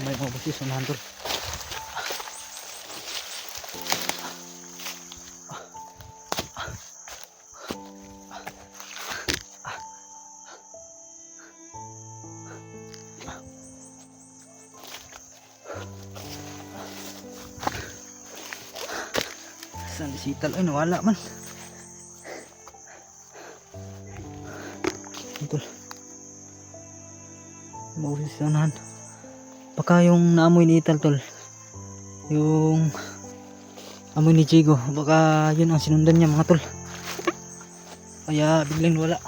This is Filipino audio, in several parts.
may mga busis unahan tol. Saan disital ay nawala man. Tol. Mausis sa unahan. Baka yung naamoy ni Ital tol, yung amoy ni Chigo, baka yun ang sinundan niya mga tol, kaya biglang wala.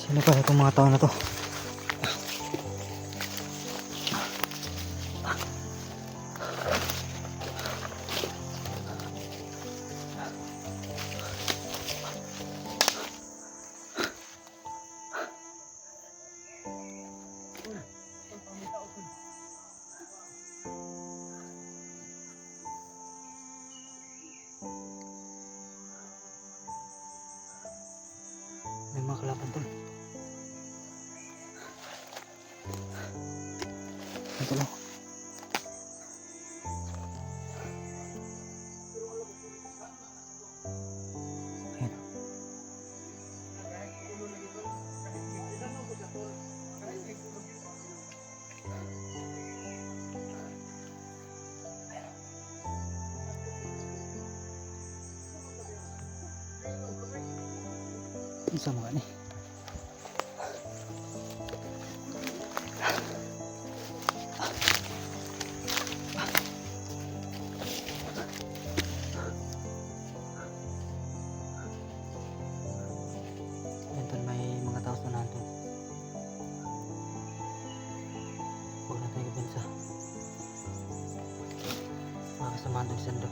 Sino kaya itong mga tao na to? May mga kalaban tol. Ito lang. Ayan. Isa mga ni. Tol, may mga tao sa unahan tol. Huwag na tayo kabansa. Mga kasamahan ng sando.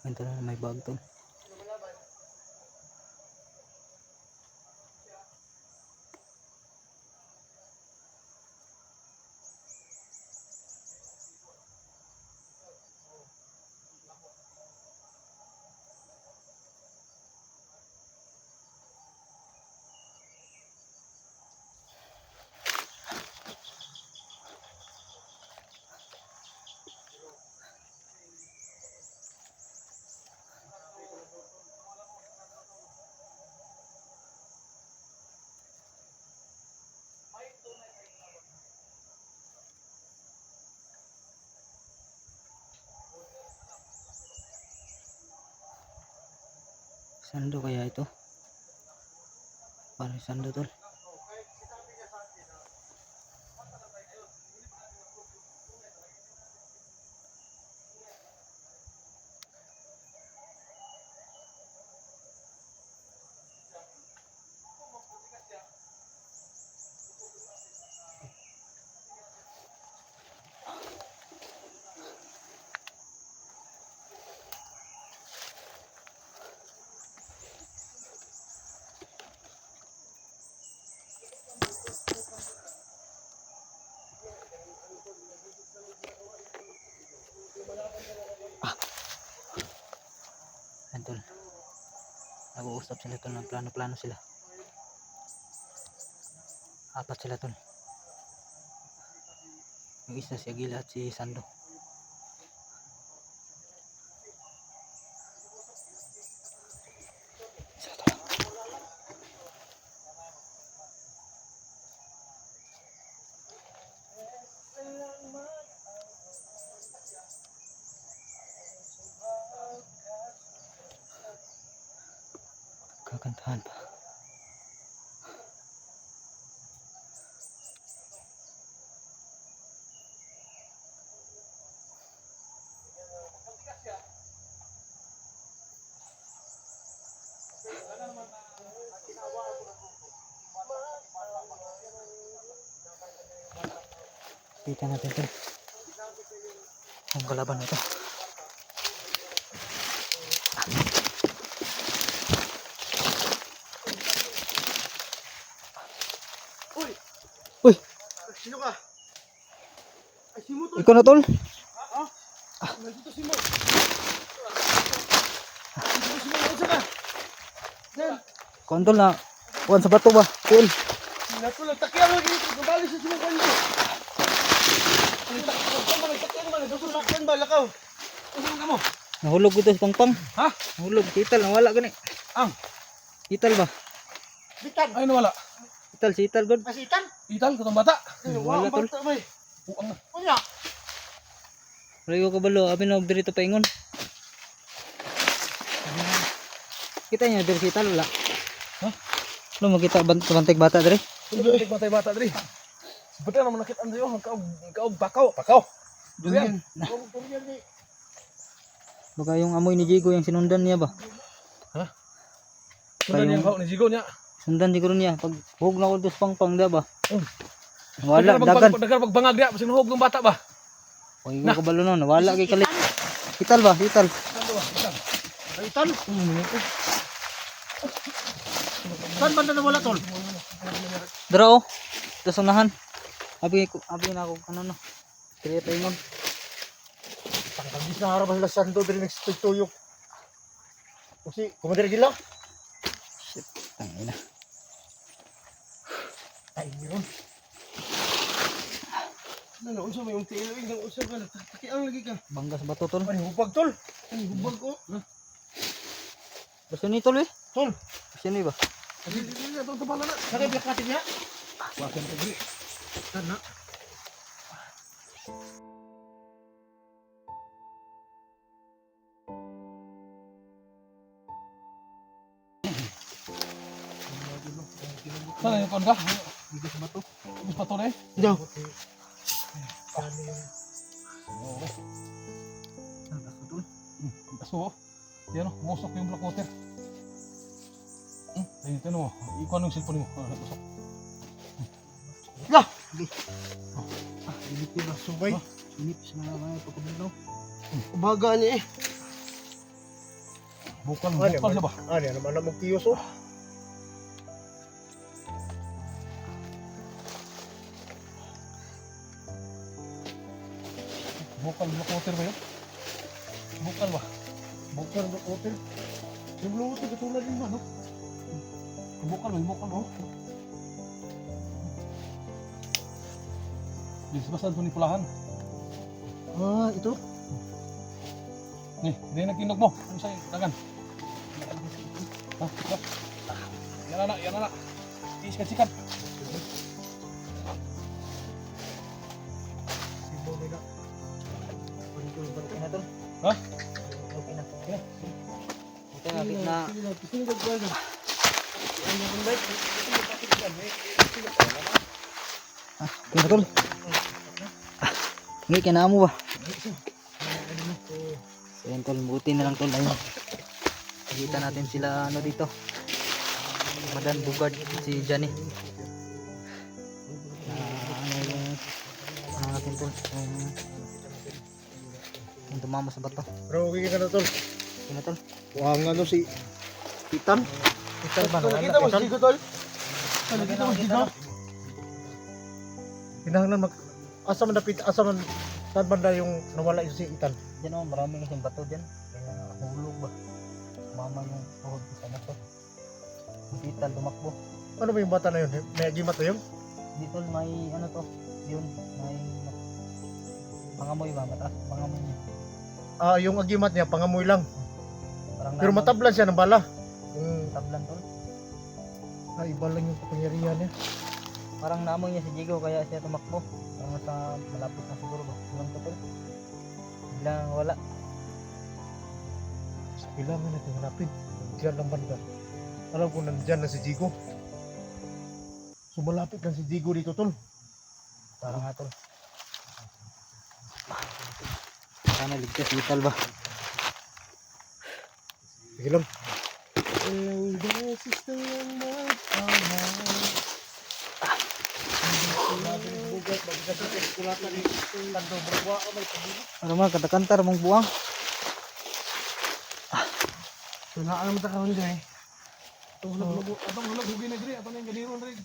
Ito na may bag tol. Sando kaya ito? Parang sando tol. Ayan tol. Nag-uusap sila tol, ng plano-plano sila. Apat sila tol. Yung isa si Agila at si Sando. Isa tol. Kakantahan pa. Kita natin tol. Ang kalaban na ito. Uy! Uy! Sino ka? Ay, si mo tol. Ikaw na tol? Nandito si mo. Nandito si mo. Ano ka? Nen, Kuan tol na. Kuan sa bato ba? Tol. natulog. Takiyan lagi ito. Gabali sa si mo kanyo. Takiyan ba? Gusto nakyan ba? Lakaw. Gusto ka mo? Nahulog ito sa pangpang. Ha? Nahulog. Ital. Nawala gani. Ang? Ital ba? Bitan. Ay, nawala. Ital. Si Ital god. Masitan? Itan, katong bata. Wala, tol. Bata, may. Uang na. Unya. Wala ko kabalo. Abi na dito paingon. Kita niya diri si Ital wala. Ha? Ano makita banteg bata diri? Hindi bata diri. Sebetulnya naman nakit andayo ang kaog bakaw. Durian. Durian ni. Baka yung amoy ni Jigo yung sinundan niya ba? Ha? Sundan yang kau ni Jigo niya. Sundan siguro niya. Pag hug na ko dos pangpang da ba? Oh. Wala dagan. Dagan pagbangag dia pasing hug ng bata ba? Oy ko kabalo no. Wala kay kalit. Ital ba? Ital. Itan. Saan banda na wala tol? Dara oh. Sa unahan. Abi na ako ano no. Kaya paingon. Tangkagis na harap sila santo diri nagstuyok. Kasi kumadiri gila. Shit. Tangina. Ay meron. Ano unsa may unti ang unsa ka takiang lagi ka. Banggas bato tol. Ay hubag tol. Ay hubag ko. Gusto ni tol eh. Tol. Gusto ni ba? Dili na tol tabala na. Sakay black natin niya. Wakan ko diri. Kana. Sana yung konda? Bigas ba to? Bigas ba to na eh? Diyo. Aso. Yan o, musok yung black water. Ayun, tiyan mo. Ikaw anong cellphone mo? Musok. Lah! Inip yun ah, subay. Inip sa mga pagkabilaw. Ubaga niya eh. Bukal siya ba? Ano naman na magtiyos oh. Bukal black water ba yun? Bukal ba? Bukal black water? Yung black water katulad din ba no? Bukal ba? Disbasan ito ni pulahan. Ah, ito? Nih, hindi nagkinog mo. Ano sa'yo? Dagan. Ha? Yan na. Sikat. Okay na tol. Ha? Okay na. Okay na. Okay na tol. Ngi kena mo ba? So yan tol, buti na lang tol ayun. Nakita natin sila ano dito. Madan Bugard si Johnny. Ano yung natin tol. Yung tumama sa bato. Bro, okay ka na tol. Okay na tol. Wang ano si Titan. Ital ba? Nakita mo si Jigo tol? Nakita mo si Jigo? Pinahanglan asa man saan banda yung nawala yung si Itan? Diyan oh, marami kasing bato dyan. Kaya hulog ba? Mama yung tuhod ko sa bato. Si Ital tumakbo. Ano ba yung bata na yun? May agimat na yun? Dito may ano to, yun, may pangamoy ba, mataas pangamoy niya. Ah, yung agimat niya pangamoy lang. Parang Pero matablan siya ng bala. tablan tol. Ay, iba lang yung kapangyarihan niya. Parang naamoy niya si Jigo kaya siya tumakbo. Parang sa malapit na siguro ba. Ilang to tol. Biglang wala. So, kailangan natin hanapin. Diyan lang banda. Alam ko nandyan na si Jigo. So malapit lang si Jigo dito tol. Parang nga tol. Sana ligtas vital ba? Sige lang. Ilang beses na lang mag-away. Bugat, magkasakit, kulatan ni Tando, marwa ka may pagbuhat. Ano man, kanta-kantar mong buwang. So, naano mo takaroon dyan eh. Atong hulag, hugi na diri, atong na yung ganiron rin.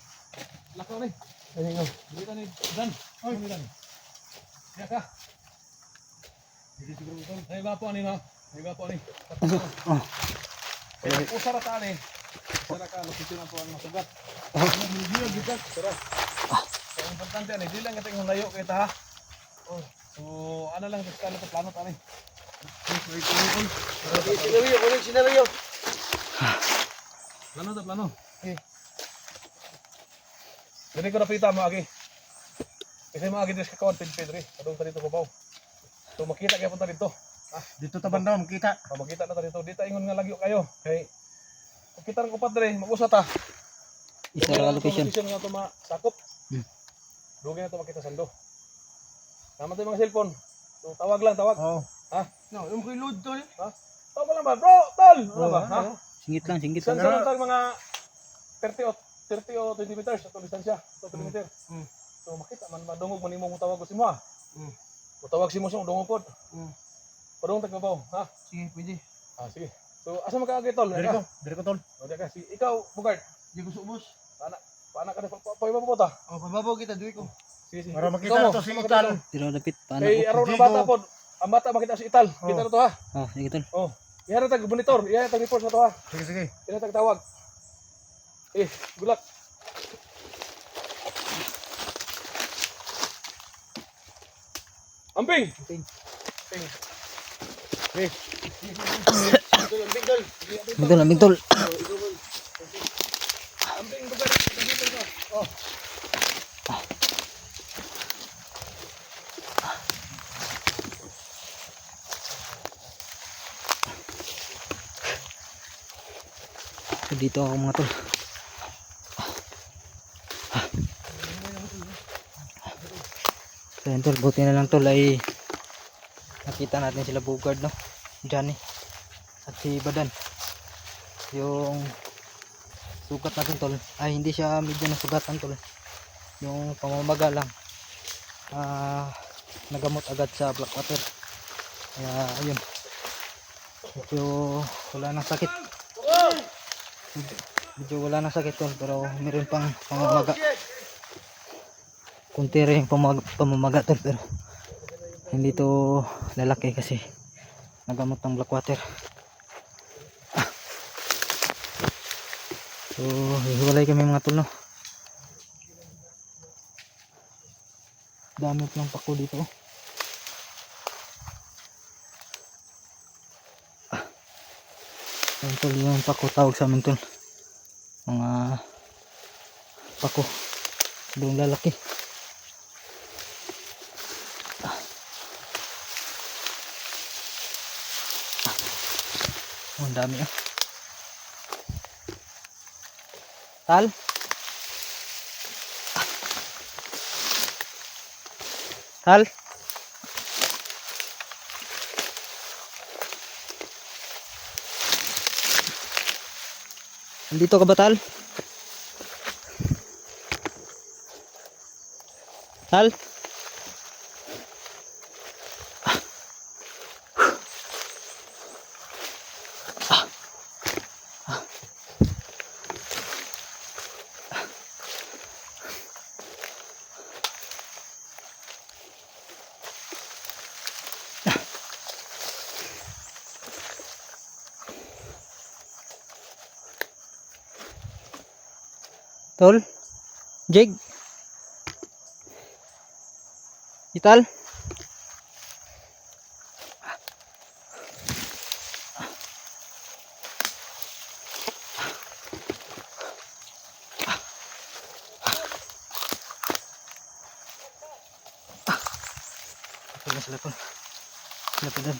Lakaw na eh. Ano nga? Dito na Dan. Ay, Dan. Kaya ka. Hindi siguro ito. Ay, gapo ani ha. Ay, gapo ani. Oh. Kaya pusara ta ani. Pusara ka, lupitin ang tuwan masugat. Hindi gikat. Tara. Ang importante ani, di lang kating layo kay ta ha. Oh. So, ano lang sa plano ta ani. Sinaryo, ulit sinaryo. Plano ta, plano. Okay. Dili ko napita mo agi. Kasi mo agi sa kawan Pedro, kadong ta dito babaw. So makita kay punta dito. Ah, dito ta banda makita. Oh, makita na ta dito. Dito ingon nga lagyo kayo. Kay kung kita ng upat dire, mag-usa ta. Isa ra location. Location nga to masakop. Dugay na to makita sando. Tama to yung mga cellphone. So tawag lang, tawag. Oo. Ha? No, yung kay load to eh. Ha? Tawag lang ba? Bro, tol. Ano ba? Ha? Singit lang. Saan lang tag mga 30 o 20 meters atong distansya, 2 kilometer. So makita man madungog man imong tawag ko si mo. Mutawag si mo sa dungog pod. Padung tag babaw, ha? Sige, pwede. Ah, sige. So asa man ka agi tol? Dire ko tol. O ka si ikaw Bugard. Di ko subos. Paana ka na pa ta. Oh, pababaw kita dire ko. Sige, sige. Para makita to si Ital. Pero dapit paano Kay araw na bata pod. Ang bata makita si Ital. Kita na to ha. Oh, sige tol. Oh. Ihara tag monitor, ihara tag report sa to ha. Sige, sige. Ina tag tawag. Good luck. Amping. Amping. Amping tol. Amping bukan. Oh. Dito ako mga tol. So yun tol, buti na lang tol ay nakita natin sila Bugard no, Johnny at si Badan. Yung sugat natin tol ay hindi siya medyo nasugatan tol, yung pamamaga lang, nagamot agad sa Blackwater. Kaya ayun, medyo wala nang sakit, wala nang sakit tol, pero meron pang pamamaga. Kunti rin yung pamamaga tol, pero hindi to lalaki kasi nagamot ng Blackwater. So hiwalay kami mga tol no. Dami lang pako dito. Ayun tol, yung pako tawag sa amin tol, mga pako doon lalaki. Ang dami Tal. Tal. Nandito ka ba Tal? Tal. Tol, Jig, Ital. Sila tol, sila pa dyan.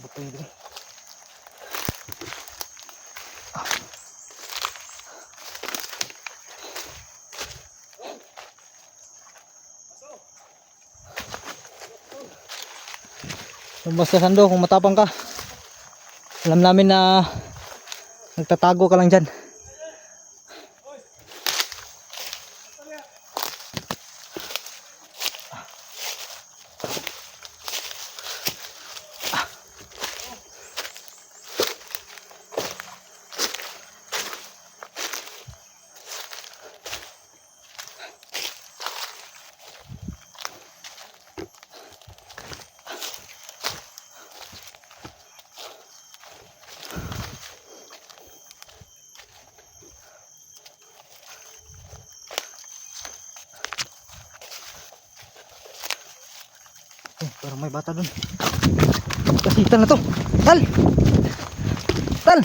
Butoy dito. Lumabas ka Sando kung matapang ka. Alam namin na nagtatago ka lang dyan. Parang may bata dun. Kasitan na to. Tal! Tal!